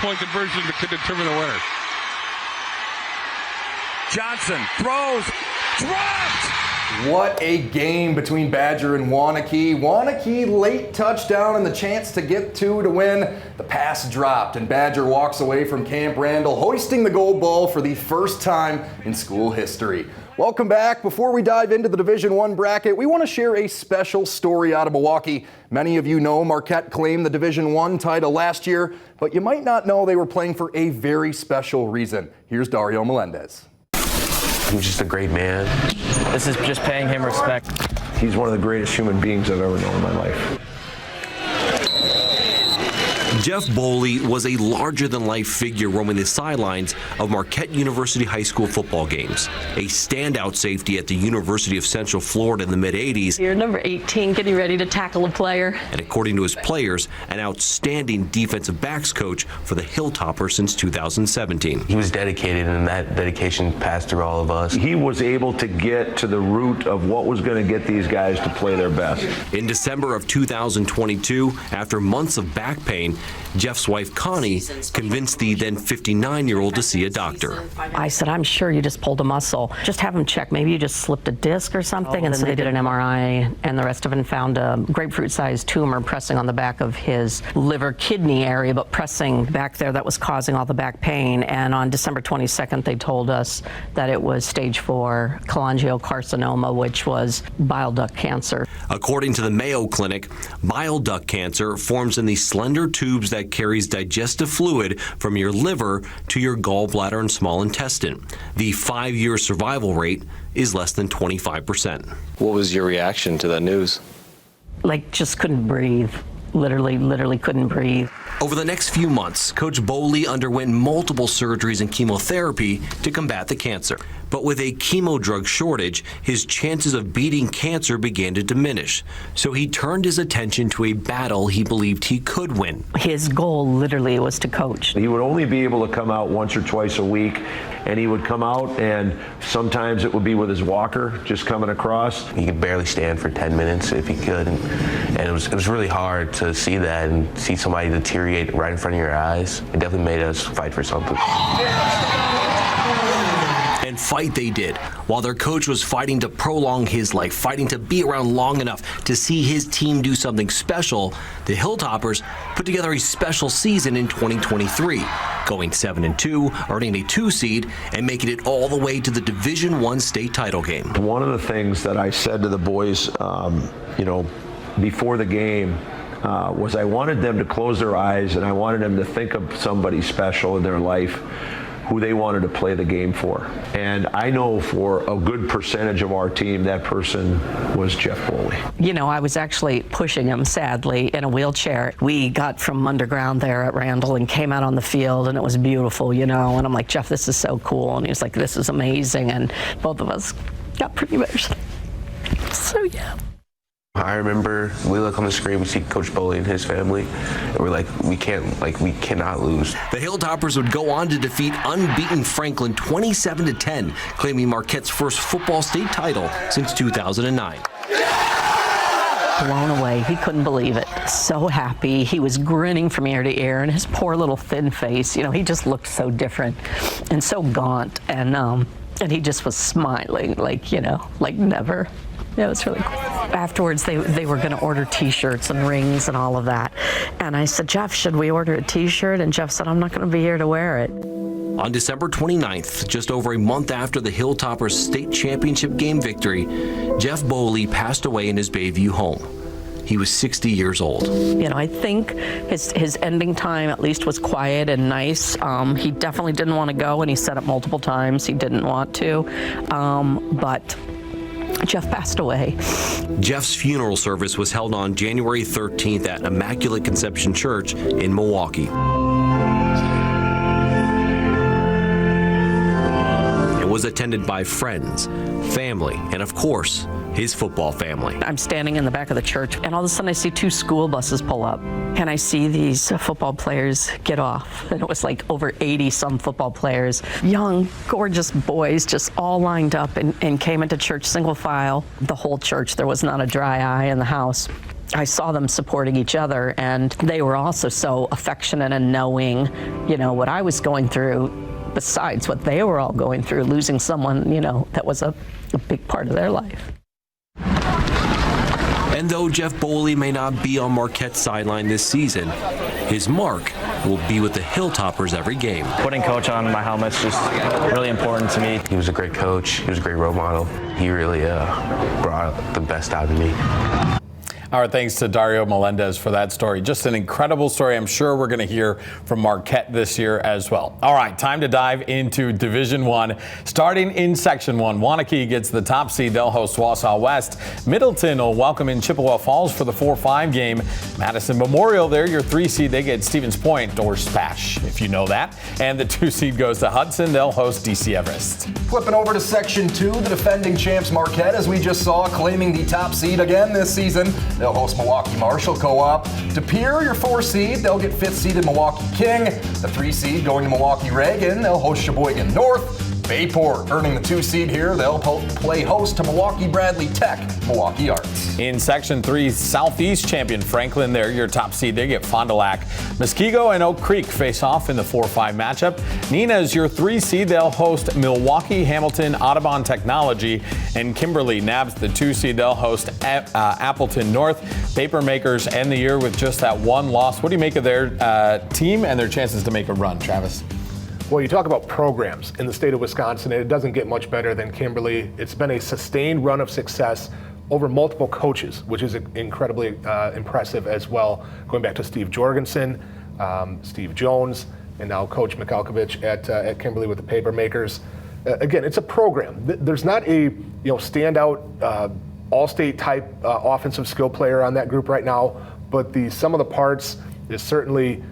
Point conversion that could determine the winner. Johnson throws, dropped! What a game between Badger and Wanakee. Wanakee late touchdown and the chance to get two to win. The pass dropped and Badger walks away from Camp Randall hoisting the gold ball for the first time in school history. Welcome back. Before we dive into the Division I bracket, we want to share a special story out of Milwaukee. Many of you know Marquette claimed the Division I title last year, but you might not know they were playing for a very special reason. Here's Dario Melendez. He was just a great man. This is just paying him respect. He's one of the greatest human beings I've ever known in my life. Jeff Bley was a larger-than-life figure roaming the sidelines of Marquette University high school football games. A standout safety at the University of Central Florida in the mid-'80s. You're number 18, getting ready to tackle a player. And according to his players, an outstanding defensive backs coach for the Hilltoppers since 2017. He was dedicated, and that dedication passed through all of us. He was able to get to the root of what was going to get these guys to play their best. In December of 2022, after months of back pain, Jeff's wife, Connie, convinced the then 59-year-old to see a doctor. I said, I'm sure you just pulled a muscle. Just have him check. Maybe you just slipped a disc or something. And so they did an MRI, and the rest of it found a grapefruit-sized tumor pressing on the back of his liver-kidney area, but pressing back there that was causing all the back pain. And on December 22nd, they told us that it was stage 4 cholangiocarcinoma, which was bile duct cancer. According to the Mayo Clinic, bile duct cancer forms in the slender tubes that carries digestive fluid from your liver to your gallbladder and small intestine. The 5-year survival rate is less than 25%. What was your reaction to that news? Like, just couldn't breathe. Literally couldn't breathe. Over the next few months, Coach Bley underwent multiple surgeries and chemotherapy to combat the cancer. But with a chemo drug shortage, his chances of beating cancer began to diminish. So he turned his attention to a battle he believed he could win. His goal literally was to coach. He would only be able to come out once or twice a week, and he would come out, and sometimes it would be with his walker just coming across. He could barely stand for 10 minutes if he could, and it was really hard to see that and see somebody deteriorate right in front of your eyes. It definitely made us fight for something. And fight they did, while their coach was fighting to prolong his life, fighting to be around long enough to see his team do something special. The Hilltoppers put together a special season in 2023, going 7-2, earning a 2 seed, and making it all the way to the Division I state title game. One of the things that I said to the boys, before the game, was I wanted them to close their eyes, and I wanted them to think of somebody special in their life who they wanted to play the game for. And I know for a good percentage of our team, that person was Jeff Bley. You know, I was actually pushing him, sadly, in a wheelchair. We got from underground there at Randall and came out on the field, and it was beautiful, you know. And I'm like, Jeff, this is so cool. And he was like, this is amazing. And both of us got pretty emotional. So, yeah. I remember we look on the screen, we see Coach Bley and his family, and we're like, we cannot lose. The Hilltoppers would go on to defeat unbeaten Franklin 27-10, claiming Marquette's first football state title since 2009. Blown away. He couldn't believe it. So happy. He was grinning from ear to ear, and his poor little thin face, you know, he just looked so different and so gaunt, and he just was smiling like, you know, like never. Yeah, it was really cool. Afterwards, they were going to order T-shirts and rings and all of that. And I said, Jeff, should we order a T-shirt? And Jeff said, I'm not going to be here to wear it. On December 29th, just over a month after the Hilltoppers state championship game victory, Jeff Bley passed away in his Bayview home. He was 60 years old. You know, I think his ending time at least was quiet and nice. He definitely didn't want to go, and he said it multiple times he didn't want to. But Jeff passed away. Jeff's funeral service was held on January 13th at Immaculate Conception Church in Milwaukee. It was attended by friends, family, and of course, his football family. I'm standing in the back of the church, and all of a sudden I see 2 school buses pull up, and I see these football players get off. And it was like over 80-some football players, young, gorgeous boys, just all lined up and came into church single file. The whole church, there was not a dry eye in the house. I saw them supporting each other, and they were also so affectionate and knowing, what I was going through, besides what they were all going through, losing someone, that was a big part of their life. And though Jeff Bley may not be on Marquette's sideline this season, his mark will be with the Hilltoppers every game. Putting coach on my helmet is just really important to me. He was a great coach. He was a great role model. He really brought the best out of me. Our thanks to Dario Melendez for that story. Just an incredible story. I'm sure we're going to hear from Marquette this year as well. All right, time to dive into Division I. Starting in Section 1, Waunakee gets the top seed. They'll host Wausau West. Middleton will welcome in Chippewa Falls for the 4-5 game. Madison Memorial, they're your 3 seed. They get Stevens Point, or Spash, if you know that. And the 2 seed goes to Hudson. They'll host DC Everest. Flipping over to Section 2, the defending champs Marquette, as we just saw, claiming the top seed again this season. They'll host Milwaukee Marshall Co-op. De Pere, your 4 seed, they'll get 5th seeded Milwaukee King. The 3 seed going to Milwaukee Reagan. They'll host Sheboygan North. Bayport earning the 2 seed here. They'll play host to Milwaukee Bradley Tech, Milwaukee Arts. In Section 3, Southeast champion Franklin, they're your top seed. They get Fond du Lac. Muskego and Oak Creek face off in the 4-5 matchup. Nina's your 3 seed. They'll host Milwaukee, Hamilton, Audubon Technology, and Kimberly nabs the 2 seed. They'll host Appleton North. Papermakers end the year with just that 1 loss. What do you make of their team and their chances to make a run, Travis? Well, you talk about programs in the state of Wisconsin, and it doesn't get much better than Kimberly. It's been a sustained run of success over multiple coaches, which is incredibly impressive as well. Going back to Steve Jorgensen, Steve Jones, and now Coach Mikalkovich at Kimberly with the Papermakers. Again, it's a program. There's not a standout all-state type offensive skill player on that group right now, but the sum of the parts is certainly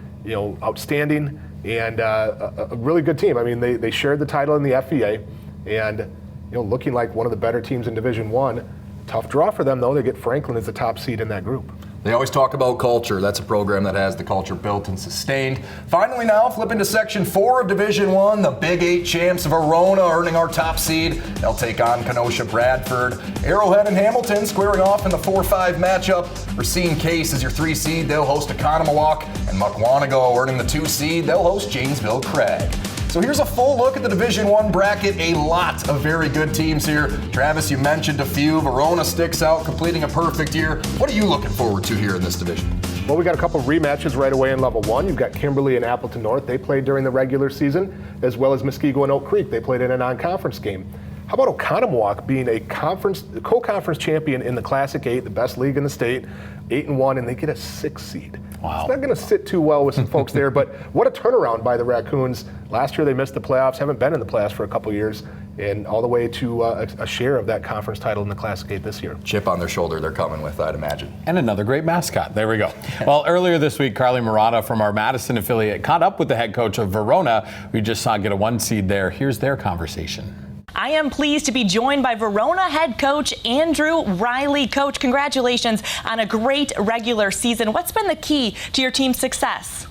outstanding. And a really good team. I mean, they shared the title in the FVA, and looking like one of the better teams in Division I. Tough draw for them, though. They get Franklin as the top seed in that group. They always talk about culture. That's a program that has the culture built and sustained. Finally now, flipping to Section 4 of Division I, the Big 8 champs of Verona earning our top seed. They'll take on Kenosha Bradford. Arrowhead and Hamilton squaring off in the 4-5 matchup. Racine Case is your 3 seed. They'll host Economillock. And Mukwonago earning the 2 seed. They'll host Janesville Craig. So here's a full look at the Division I bracket. A lot of very good teams here. Travis, you mentioned a few. Verona sticks out, completing a perfect year. What are you looking forward to here in this division? Well, we got a couple rematches right away in Level 1. You've got Kimberly and Appleton North. They played during the regular season, as well as Muskego and Oak Creek. They played in a non-conference game. How about Oconomowoc being a co-conference champion in the Classic 8, the best league in the state, 8-1, and they get a 6 seed. Wow. It's not going to sit too well with some folks there, but what a turnaround by the Raccoons. Last year they missed the playoffs, haven't been in the playoffs for a couple years, and all the way to a share of that conference title in the Classic 8 this year. Chip on their shoulder they're coming with, I'd imagine. And another great mascot. There we go. Well, earlier this week, Carly Murata from our Madison affiliate caught up with the head coach of Verona. We just saw get a 1 seed there. Here's their conversation. I am pleased to be joined by Verona head coach Andrew Riley. Coach, congratulations on a great regular season. What's been the key to your team's success?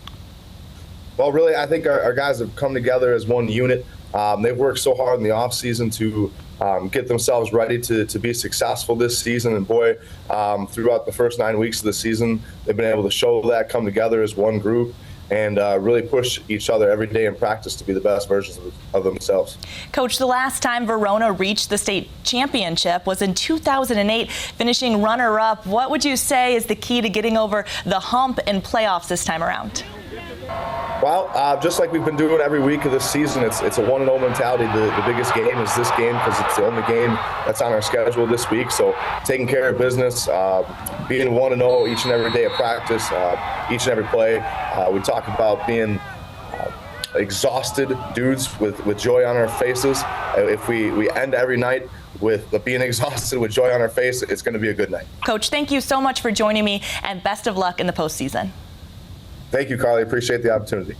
Well, really, I think our guys have come together as one unit. They've worked so hard in the offseason to get themselves ready to be successful this season. And boy, throughout the first 9 weeks of the season, they've been able to show that, come together as one group, and really push each other every day in practice to be the best versions of themselves. Coach, the last time Verona reached the state championship was in 2008, finishing runner-up. What would you say is the key to getting over the hump in playoffs this time around? Well, just like we've been doing every week of this season, it's a 1-0 mentality. The biggest game is this game because it's the only game that's on our schedule this week. So taking care of business, being 1-0 each and every day of practice, each and every play. We talk about being exhausted dudes with joy on our faces. If we end every night with being exhausted with joy on our face, it's going to be a good night. Coach, thank you so much for joining me, and best of luck in the postseason. Thank you, Carly. Appreciate the opportunity.